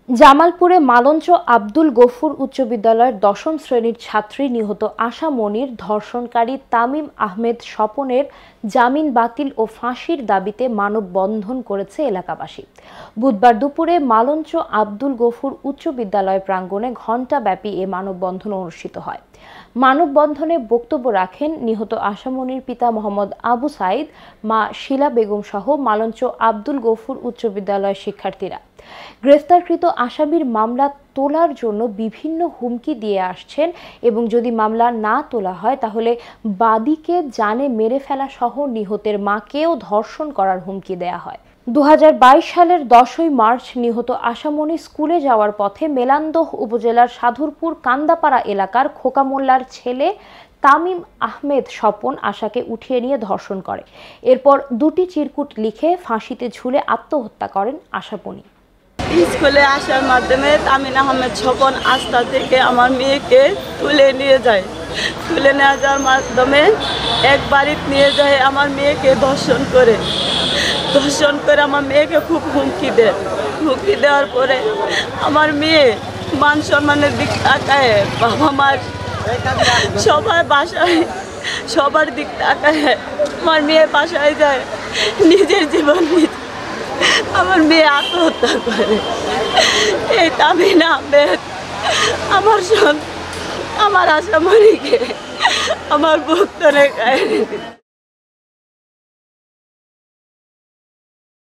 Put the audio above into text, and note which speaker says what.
Speaker 1: জামালপুরে মালঞ্চ আব্দুল গফুর উচ্চ বিদ্যালয়ের দশম শ্রেণীর ছাত্রী নিহত আশা মনির ধর্ষণকারী তামিম আহমেদ স্বপনের জামিন বাতিল ও ফাঁসির দাবিতে মানববন্ধন করেছে এলাকাবাসী। বুধবার দুপুরে মালঞ্চ আব্দুল গফুর উচ্চ বিদ্যালয় প্রাঙ্গণে ঘণ্টাব্যাপী এ মানববন্ধন অনুষ্ঠিত হয়। মানববন্ধনে বক্তব্য রাখেন নিহত আশা মনির পিতা মোহাম্মদ আবু সাইদ, মা শিলা বেগম সহ মালঞ্চ আব্দুল গফুর উচ্চ বিদ্যালয়ের শিক্ষার্থীরা। গ্রেফতারকৃত আসামির মামলা তোলার জন্য বিভিন্ন হুমকি দিয়ে আসছেন এবং যদি মামলা না তোলা হয় তাহলে বাদীকে জানে মেরে ফেলা সহ নিহতের মাকেও ধর্ষণ করার হুমকি দেয়া হয়। 2022 সালের 10ই মার্চ নিহত আশা মনি স্কুলে যাওয়ার পথে মেলান্দহ উপজেলার সাধুরপুর কান্দাপাড়া এলাকার খোকা মোল্লার ছেলে তামিম আহমেদ স্বপন আশাকে উঠিয়ে নিয়ে ধর্ষণ করে। এরপর দুটি চিরকুট লিখে ফাঁসিতে ঝুলে আত্মহত্যা করেন আশা মনি।
Speaker 2: স্কুলে আসার মাধ্যমে তামিম আহমেদ স্বপন আস্থা থেকে আমার মেয়েকে তুলে নিয়ে যায়। তুলে নিয়ে যাওয়ার মাধ্যমে এক বাড়িতে নিয়ে যায় আমার মেয়েকে ধর্ষণ করে আমার মেয়েকে খুব হুমকি দেয়। হুমকি দেওয়ার পরে আমার মেয়ে মান সম্মানের দিক তাকায়, বাবা মার সবার দিক তাকায় আমার মেয়ে বাসায় যায়, নিজের জীবন আমার মেয়ে আত্মহত্যা করে। এই তামিম আহমেদ আমার আশা মনিকে আমার বুক ধরে খায়।